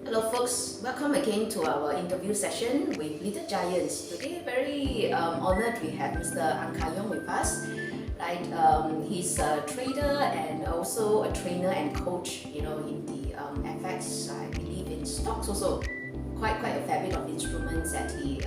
Hello folks, welcome again to our interview session with Little Giants. Today, very honored we have Mr. Ang Kar Yong with us. Right, he's a trader and also a trainer and coach. In the FX, I believe in stocks also. Quite a fair bit of instruments that he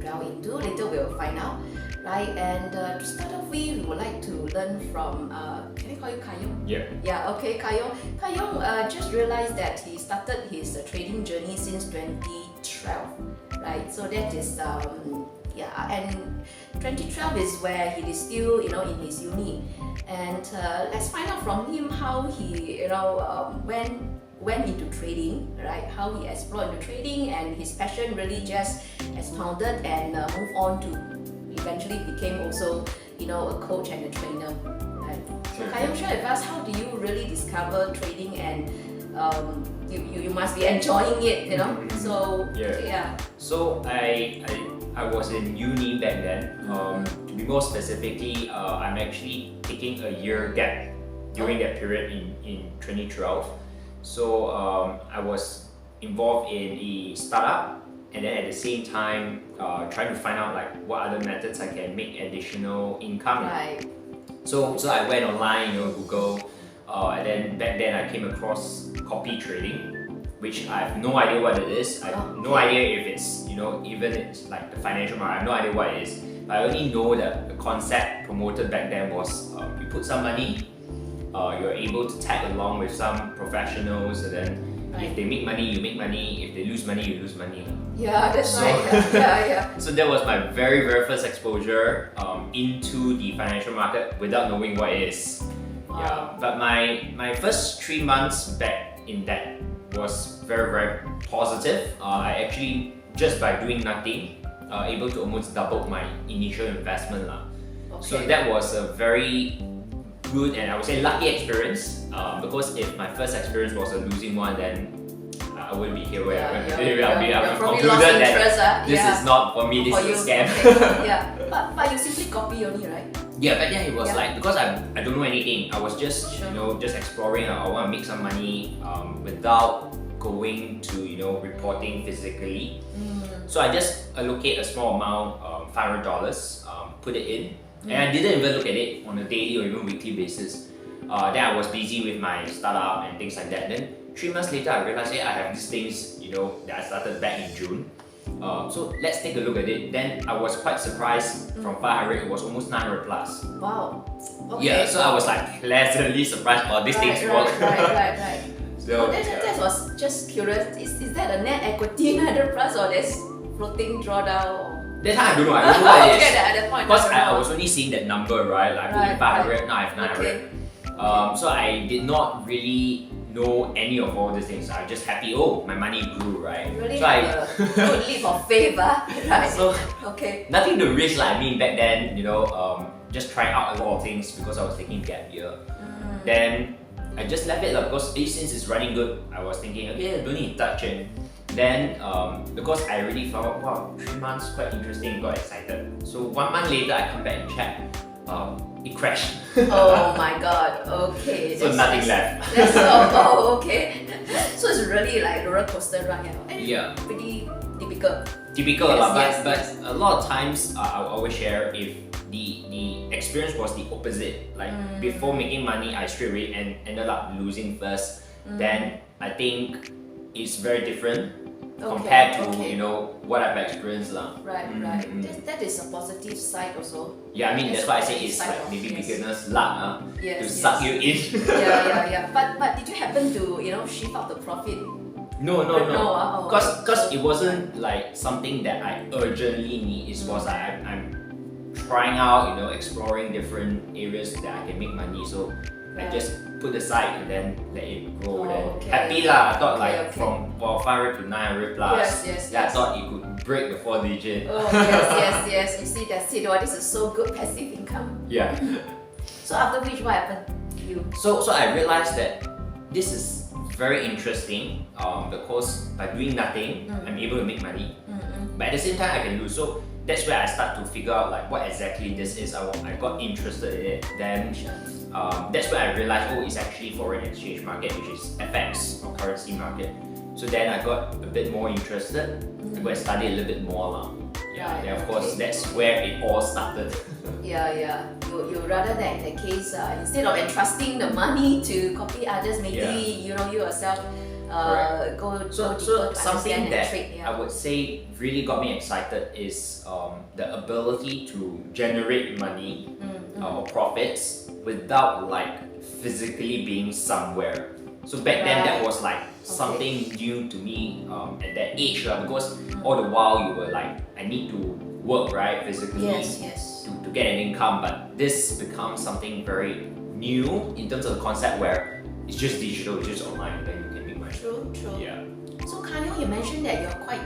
delve into. Later we'll find out. Right, and to start off with, we would like to learn from, can I call you Kar Yong? Yeah. Yeah, okay, Kar Yong. Kar Yong just realized that he started his trading journey since 2012, right? So that is, and 2012 is where he is still, in his uni. And let's find out from him how he, went into trading, right? How he explored into trading and his passion really just expounded and moved on to eventually became also, a coach and a trainer. Right? So Kar Yong, share with us, how do you really discover trading and you must be enjoying it, So yeah. So I was in uni back then. To be more specifically, I'm actually taking a year gap during that period in 2012. So I was involved in a startup, and then at the same time trying to find out like what other methods I can make additional income. Right. So I went online, Google, and then back then I came across copy trading, which I have no idea what it is. I have no idea if it's, even it's like the financial market. I have no idea what it is. But I only know that the concept promoted back then was you put some money, you're able to tag along with some professionals, and then if they make money, you make money. If they lose money, you lose money. Yeah, that's right. Yeah. So that was my very first exposure into the financial market without knowing what it is. Wow. Yeah, but my first 3 months back in that was very positive. I actually, just by doing nothing, able to almost double my initial investment. Okay. So that was a very good and I would say lucky experience, because if my first experience was a losing one, then I wouldn't be here where I would concluded that this is not for me, this is a scam. Okay. Yeah, but you simply copy only, right? Yeah, but then it was like, because I don't know anything, I was just just exploring. I want to make some money without going to reporting physically. So I just allocate a small amount, $500, put it in. And I didn't even look at it on a daily or even weekly basis. Then I was busy with my startup and things like that. Then 3 months later, I realized, I have these things, that I started back in June. So let's take a look at it. Then I was quite surprised. From 500, it was almost 900 plus. Wow. Okay. Yeah, so I was like pleasantly surprised about these things work. Right. So that was just curious. Is that a net equity 900 plus or there's floating drawdown? Or? That time I don't know what it is. At that point. Because I was only seeing that number, right? Like putting 500, now I have 900. Okay. So I did not really know any of all these things. I was just happy, my money grew, right? Really so have a good leap of faith, right? So okay. Nothing to risk, like back then, just trying out a lot of things because I was taking gap year. Then I just left it because since it's running good, I was thinking, okay, don't need to touch it. Then, because I really found, wow, 3 months quite interesting, got excited. So 1 month later, I come back and check, it crashed. Oh my god, okay. So nothing left. Okay. So it's really like roller coaster ride, Yeah. Pretty typical. Typical, Yes, but a lot of times I always share if the experience was the opposite. Like before making money, I straight away ended up losing first. Then I think it's very different compared to what I've experienced. Right. That is a positive side also. Yeah, I mean that's why I say it's like maybe beginner's luck to suck you in. Yeah. But did you happen to shift out the profit? No. Oh, Because it wasn't like something that I urgently need. It was like I'm trying out, exploring different areas that I can make money. So I just put aside and then let it grow. Happy lah. I thought from 500 to 900 plus. Yes. I thought it could break the 4 digit. Oh yes. You see, that's it. This is so good passive income. Yeah. So after which, what happened to you? So I realized that this is very interesting because by doing nothing, I'm able to make money. But at the same time, I can lose. So that's where I start to figure out like what exactly this is. I got interested in it. Then that's where I realized, it's actually foreign exchange market, which is FX or currency market. So then I got a bit more interested. I got to study a little bit more. Yeah, Right, then of course okay. that's where it all started. Yeah. You rather than in the case instead of entrusting the money to copy others, maybe you yourself go So deeper to something understand and that trade. I would say really got me excited is the ability to generate money or profits without like physically being somewhere. So back then that was like something new to me at that age because all the while you were like, I need to work right physically Yes. to get an income, but this becomes something very new in terms of the concept where it's just digital, it's just online, then you can make money. True. Yeah. So Kar Yong, you mentioned that you're quite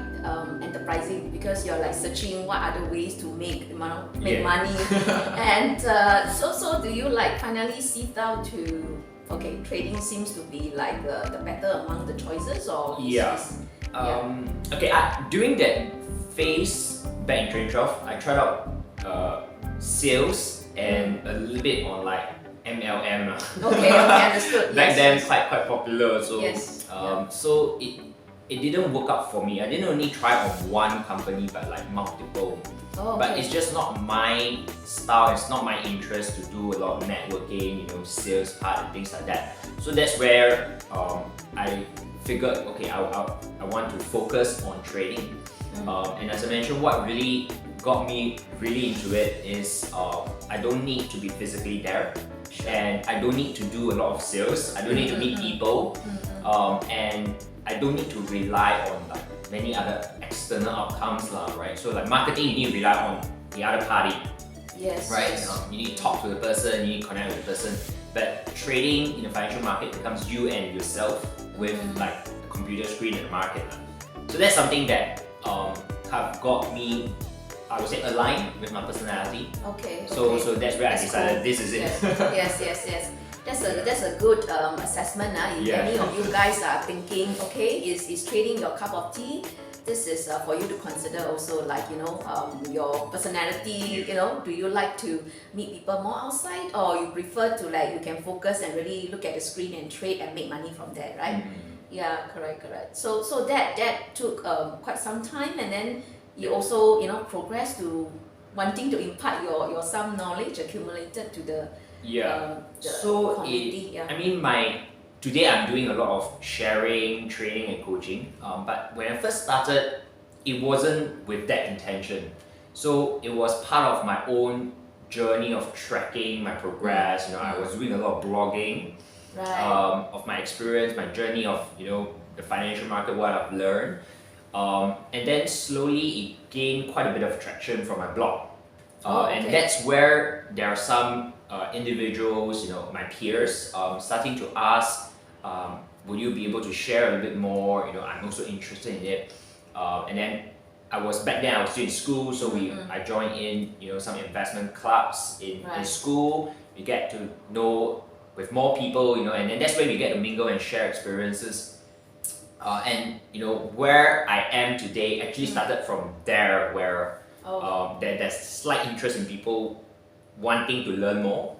enterprising because you're like searching what other ways to make money, and so do you like finally sift out to trading seems to be like the better among the choices, or during that phase back in 2012, I tried out sales and a little bit on like MLM. Okay, understood. Back then, quite popular. So so it didn't work out for me. I didn't only try on one company, but like multiple. But it's just not my style. It's not my interest to do a lot of networking, sales part and things like that. So that's where I figured, okay, I want to focus on trading. And as I mentioned, what really got me really into it is I don't need to be physically there, and I don't need to do a lot of sales. I don't need to meet people, and I don't need to rely on like many other external outcomes, right? So like marketing, you need to rely on the other party. Yes. Right. You need to talk to the person, you need to connect with the person. But trading in the financial market becomes you and yourself with like the computer screen and the market. So that's something that have got me, I would say, aligned with my personality. So that's where I decided this is it. Yes. That's a good assessment. If any of you guys are thinking, is trading your cup of tea? This is for you to consider also, like your personality. Do you like to meet people more outside, or you prefer to like you can focus and really look at the screen and trade and make money from there, right? Yeah, correct. So that took quite some time, and then you also progress to wanting to impart your some knowledge accumulated to the community. I mean, today I'm doing a lot of sharing, training and coaching, but when I first started, it wasn't with that intention. So it was part of my own journey of tracking my progress. I was doing a lot of blogging of my experience, my journey of the financial market, what I've learned, and then slowly it gained quite a bit of traction from my blog. And that's where there are some individuals, my peers, starting to ask, would you be able to share a little bit more? I'm also interested in it. And then back then I was still in school, so I joined in some investment clubs in school. We get to know with more people, and then that's where we get to mingle and share experiences. And where I am today actually started from there, where there's slight interest in people wanting to learn more,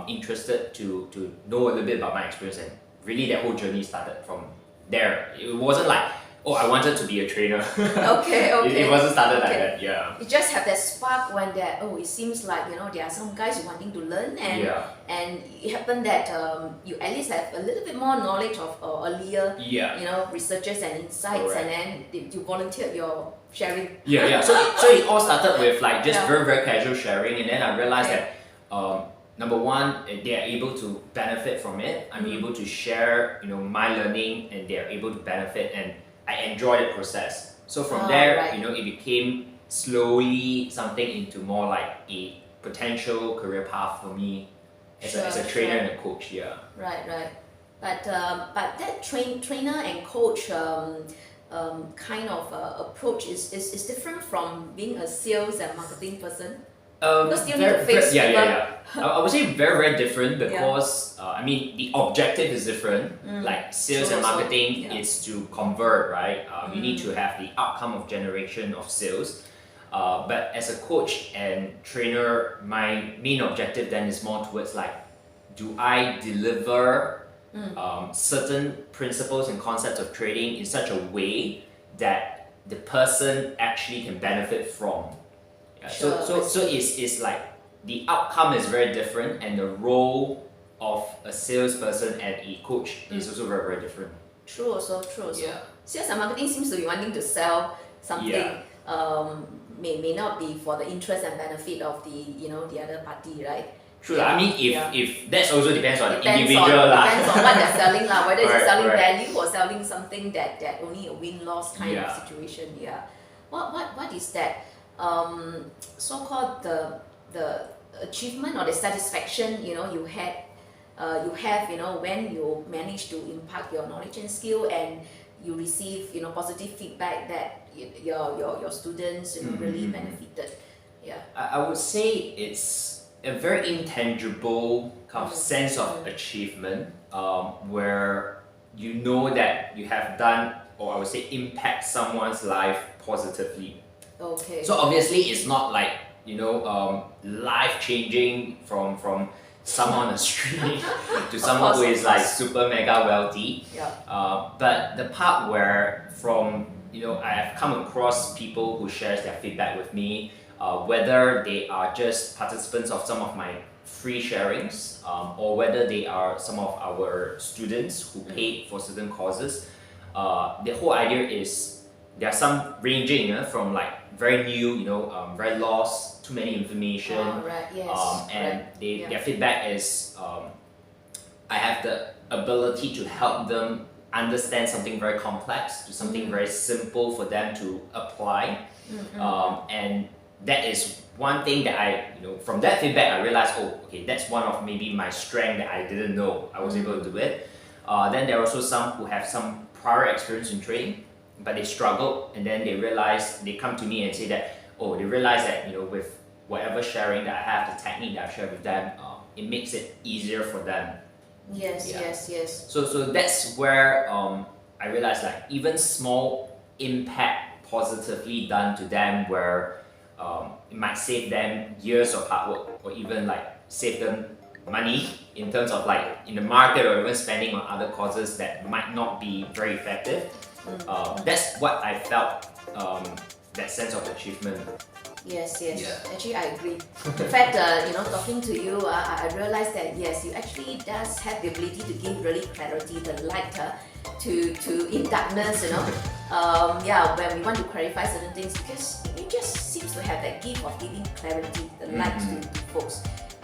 interested to know a little bit about my experience, and really that whole journey started from there. It wasn't like, I wanted to be a trainer. It wasn't started like that. You just have that spark when it seems like there are some guys wanting to learn, and it happened that you at least have a little bit more knowledge of earlier researches and insights, and then you volunteered your sharing. So it all started with like just very, very casual sharing, and then I realized that number one, they are able to benefit from it. I'm able to share my learning, and they are able to benefit, and I enjoy the process. So from there, it became slowly something into more like a potential career path for me as a trainer and a coach. Right. But that trainer and coach kind of approach is different from being a sales and marketing person. Because you need to face people. I would say very, very different because I mean the objective is different. Like sales and marketing is to convert, right? You need to have the outcome of generation of sales. But as a coach and trainer, my main objective then is more towards like, do I deliver certain principles and concepts of trading in such a way that the person actually can benefit from. Yeah, so it's like the outcome is very different, and the role of a salesperson and a coach is also very, very different. True also. Yeah. Sales and marketing seems to be wanting to sell something. Yeah. May not be for the interest and benefit of the other party, right? True. I mean, if that also depends on the individual depends on what they're selling whether it's selling Correct. value or selling something that only a win-loss kind of situation. Yeah. What is that so-called the achievement or the satisfaction you have when you manage to impart your knowledge and skill, and you receive positive feedback that your students really benefited. Yeah. I would say it's a very intangible kind of sense of achievement, where you know that you have done, or I would say impact someone's life positively. Okay. So obviously it's not like life changing from someone on the street to someone who is like super mega wealthy. Yeah. But the part where I have come across people who shares their feedback with me, whether they are just participants of some of my free sharings, or whether they are some of our students who paid for certain courses. The whole idea is there are some ranging from like very new, very lost, too many information. Right. Yes. And their feedback is I have the ability to help them understand something very complex to something very simple for them to apply. And that is one thing that from that feedback I realized, that's one of maybe my strength that I didn't know I was able to do it. Then there are also some who have some prior experience in trading, but they struggled, and then they come to me and say that, they realize that with whatever sharing that I have, the technique that I share with them, it makes it easier for them. Yes. So that's where I realized like even small impact positively done to them, where it might save them years of hard work, or even like save them money in terms of like in the market, or even spending on other causes that might not be very effective. That's what I felt, that sense of achievement. Yes. Yeah. Actually, I agree. In fact, talking to you, I realized that yes, you actually does have the ability to give really clarity, the light to in darkness. When we want to clarify certain things, because you just seems to have that gift of giving clarity, the light to folks.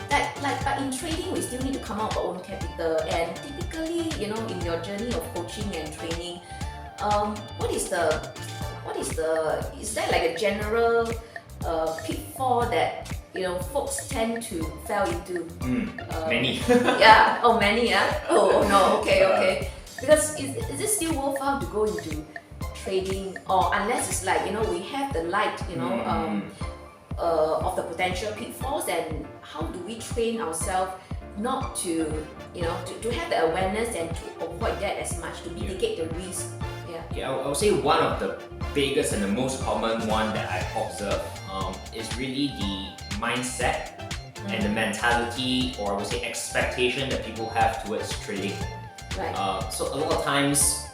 But in trading, we still need to come out our own capital, and typically, in your journey of coaching and training, is there like a general pitfall that folks tend to fall into? Many. Yeah. Oh, many. Yeah. Oh no. Okay. Because is it still worthwhile to go into trading, or unless it's like we have the light of the potential pitfalls, and how do we train ourselves not to to have the awareness and to avoid that as much, to mitigate the risk? Yeah, I would say one of the biggest and the most common one that I observe is really the mindset and the mentality, or I would say expectation that people have towards trading. Right. So a lot of times,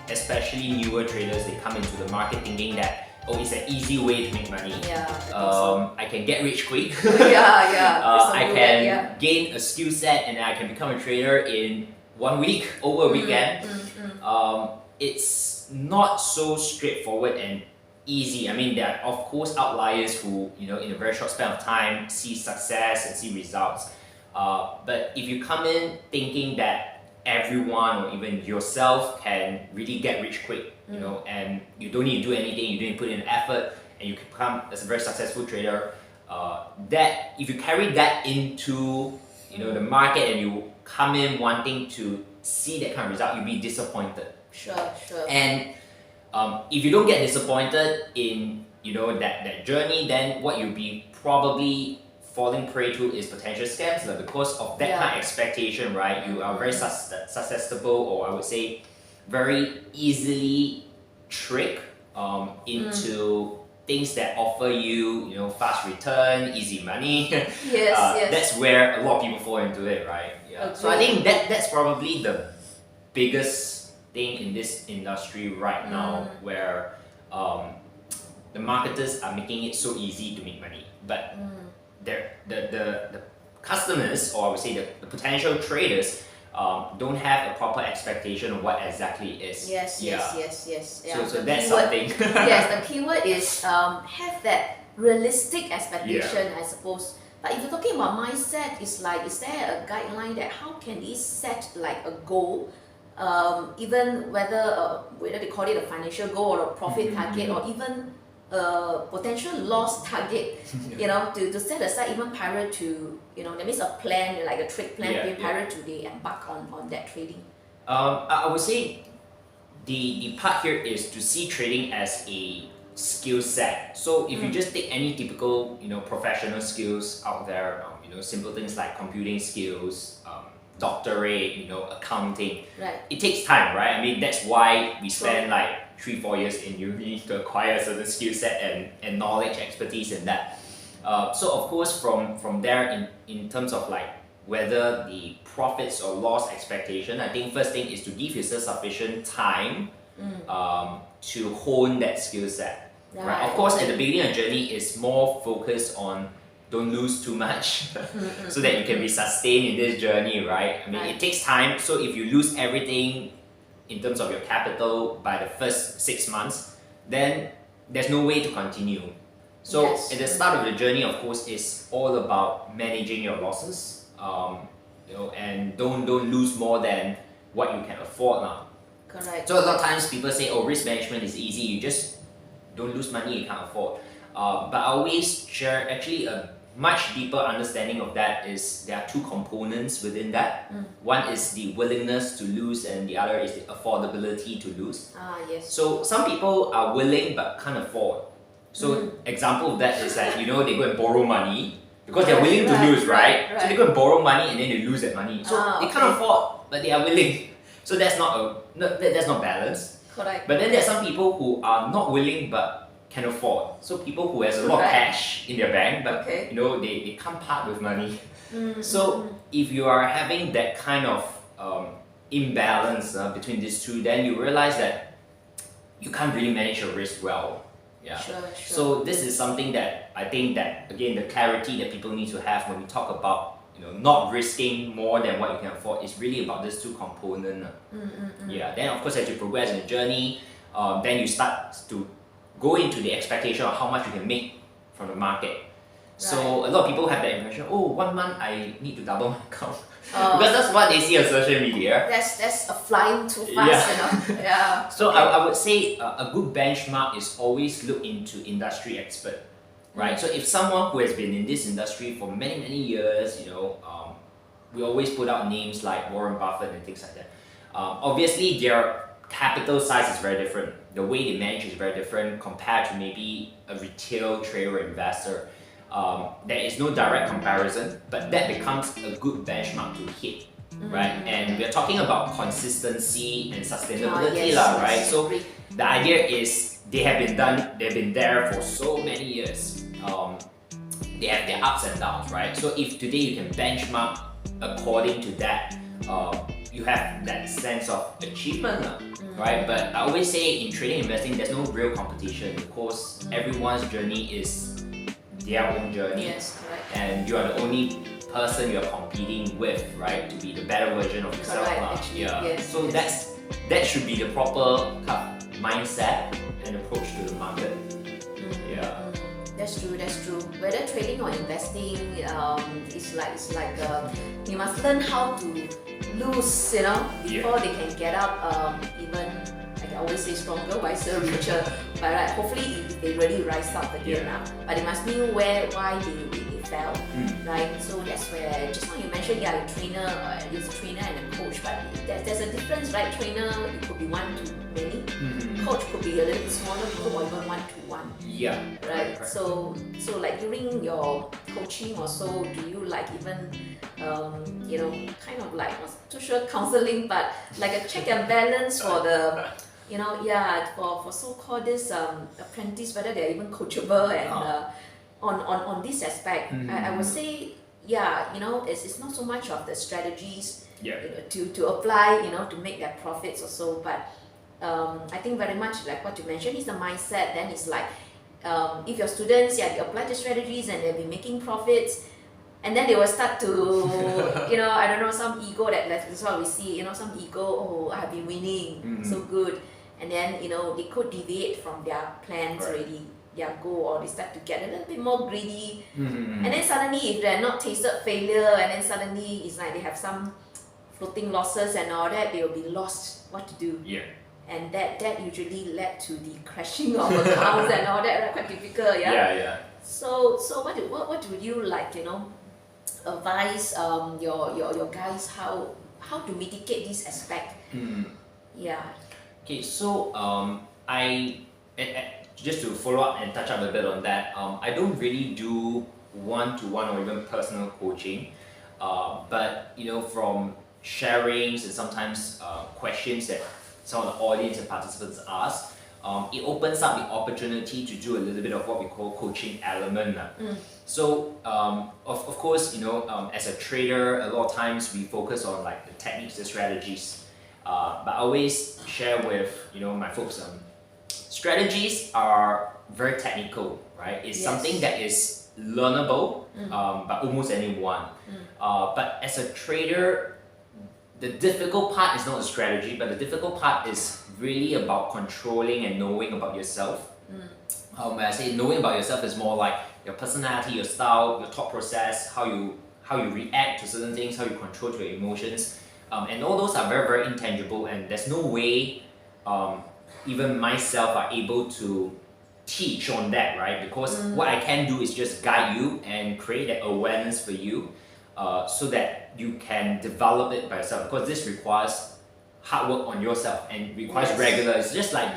especially newer traders, they come into the market thinking that it's an easy way to make money. Yeah. I can get rich quick. I can gain a skill set, and I can become a trader in 1 week, over a weekend. It's not so straightforward and easy. I mean, there are of course outliers who, in a very short span of time see success and see results. But if you come in thinking that everyone, or even yourself, can really get rich quick, and you don't need to do anything, you don't need to put in effort, and you can become as a very successful trader, that if you carry that into the market, and you come in wanting to see that kind of result, you'll be disappointed. Sure. And if you don't get disappointed in that journey, then what you'll be probably falling prey to is potential scams, because of that kind of expectation, right? You are very susceptible, or I would say very easily tricked into things that offer you fast return, easy money. Yes. That's where a lot of people fall into it, right? So I think that's probably the biggest thing in this industry right now, where the marketers are making it so easy to make money, but the customers, or I would say the potential traders, don't have a proper expectation of what exactly it is. Yes. Yeah. So that's something. Yes, the keyword is have that realistic expectation, I suppose. But if you're talking about mindset, it's like, is there a guideline that how can we set like a goal, even whether they call it a financial goal or a profit target, or even a potential loss target, you know, to set aside even prior to, you know, that means a plan, like a trade plan, prior to they embark on that trading. I would say the part here is to see trading as a skill set. So if you just take any typical, you know, professional skills out there, you know, simple things like computing skills, doctorate, you know, accounting. Right. It takes time, right? I mean, that's why we spend like 3-4 years in uni to acquire a certain skill set and knowledge, expertise in that. So of course, from there, in terms of like whether the profits or loss expectation, I think first thing is to give yourself sufficient time to hone that skill set. Right. Of course, at the beginning of the journey, it's more focused on don't lose too much so that you can be sustained in this journey, right? I mean, it takes time. So if you lose everything in terms of your capital by the first 6 months, then there's no way to continue. So at the start of the journey, of course, it's all about managing your losses, you know, and don't lose more than what you can afford now. Correct. So a lot of times people say, oh, risk management is easy, you just don't lose money you can't afford. But I always share actually a much deeper understanding of that is there are two components within that. One is the willingness to lose and the other is the affordability to lose. Yes. So some people are willing but can't afford. So example of that is that, you know, they go and borrow money because they're willing to lose, right? So they go and borrow money and then they lose that money. So they can't afford, but they are willing. So that's not balance. Correct. But then there are some people who are not willing but can afford. So people who has a lot of cash in their bank, but you know, they can't part with money. So if you are having that kind of imbalance between these two, then you realize that you can't really manage your risk well. Yeah. Sure. So this is something that I think that, again, the clarity that people need to have when we talk about, you know, not risking more than what you can afford is really about these two components. Yeah. Then of course, as you progress in the journey, then you start to go into the expectation of how much you can make from the market. So a lot of people have that impression, oh, 1 month I need to double my account. Because that's what they see on social media. That's a flying too fast, you know. Yeah. So I would say a good benchmark is always look into industry expert, right? So if someone who has been in this industry for many years, you know, we always put out names like Warren Buffett and things like that. Obviously, their capital size is very different. The way they manage is very different compared to maybe a retail trader or investor. There is no direct comparison, but that becomes a good benchmark to hit, right? And we're talking about consistency and sustainability, right? So the idea is they've been there for so many years. They have their ups and downs, right? So if today you can benchmark according to that, you have that sense of achievement, right? But I always say in trading and investing, there's no real competition because everyone's journey is their own journey. Yes, correct. And you are the only person you're competing with, right? To be the better version of yourself. So that should be the proper kind of mindset and approach to the market. That's true. Whether trading or investing, it's like you must learn how to lose, you know, before they can get up. Even like I always say, stronger, wiser, richer. But right, hopefully if they really rise up again, but they must know why they fell, right? So that's where just now you mentioned, a trainer, there's a trainer and a coach, but there's a difference, right? Trainer, it could be one to many. Coach could be a little bit smaller group or even 1-to-1. Yeah. Right. So like during your coaching or so, do you like even you know, kind of like not too sure counseling, but like a check and balance for the, you know, for so-called this apprentice, whether they're even coachable and on this aspect, I would say yeah, it's not so much of the strategies Yeah. to apply, to make their profits or so, but I think very much like what you mentioned is the mindset. Then it's like if your students, they apply the strategies and they'll be making profits, and then they will start to, I don't know, some ego that's what we see, some ego, oh, I have been winning, so good. And then, they could deviate from their plans already, their goal, or they start to get a little bit more greedy. And then suddenly, if they're not tasted failure, and then suddenly it's like they have some floating losses and all that, they will be lost what to do. Yeah. And that usually led to the crashing of accounts and all that, right? Quite typical, yeah? Yeah. So what would you like, advise your guys how to mitigate this aspect? Yeah. Okay, so just to follow up and touch up a bit on that, I don't really do one-to-one or even personal coaching, but from sharings and sometimes questions that some of the audience and participants ask, it opens up the opportunity to do a little bit of what we call coaching element. So of course, as a trader, a lot of times we focus on like the techniques, the strategies, but I always share with my folks, strategies are very technical, right? It's something that is learnable by almost anyone. But as a trader, the difficult part is not the strategy, but the difficult part is really about controlling and knowing about yourself. When I say knowing about yourself, is more like your personality, your style, your thought process, how you react to certain things, how you control your emotions, and all those are very, very intangible, and there's no way even myself are able to teach on that, right? Because what I can do is just guide you and create that awareness for you, so that you can develop it by yourself, because this requires hard work on yourself and requires regular. It's just like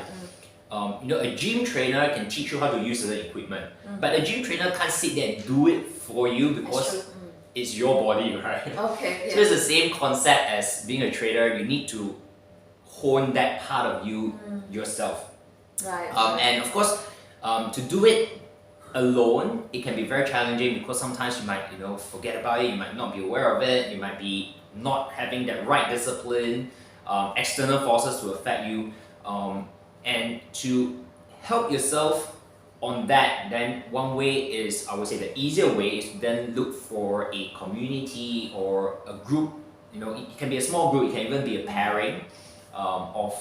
a gym trainer can teach you how to use certain equipment, but a gym trainer can't sit there and do it for you because it's your body, right? Okay. So it's the same concept as being a trader. You need to hone that part of you yourself. Right. And of course, to do it alone, it can be very challenging, because sometimes you might forget about it, you might not be aware of it, you might be not having that right discipline, external forces to affect you, and to help yourself on that, then one way is, I would say the easier way is to then look for a community or a group. It can be a small group, it can even be a pairing of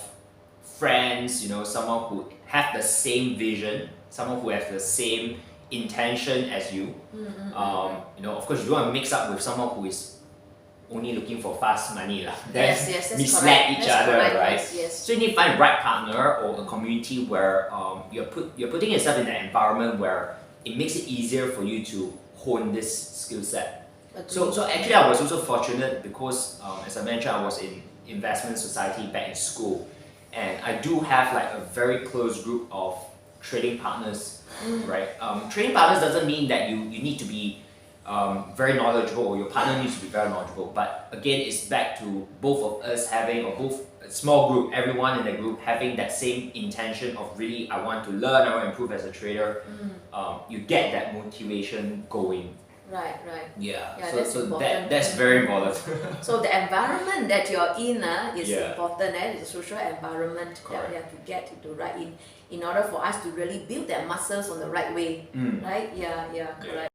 friends, someone who have the same vision, someone who has the same intention as you. Of course, you don't want to mix up with someone who is only looking for fast money. Yes, that's mislead each other, correct. right? Yes. So you need to find the right partner or a community where you're putting yourself in an environment where it makes it easier for you to hone this skill set. So actually, I was also fortunate because, as I mentioned, I was in investment society back in school, and I do have like a very close group of trading partners, right? Trading partners doesn't mean that you need to be very knowledgeable, or your partner needs to be very knowledgeable, but again, it's back to both of us having, or both a small group, everyone in the group having that same intention of really, I want to learn, I want to improve as a trader. You get that motivation going. Right. Yeah, that's so important. that's very important. So the environment that you're in is important. It's a social environment that we have to get to right in order for us to really build that muscles on the right way. Right? Yeah, correct.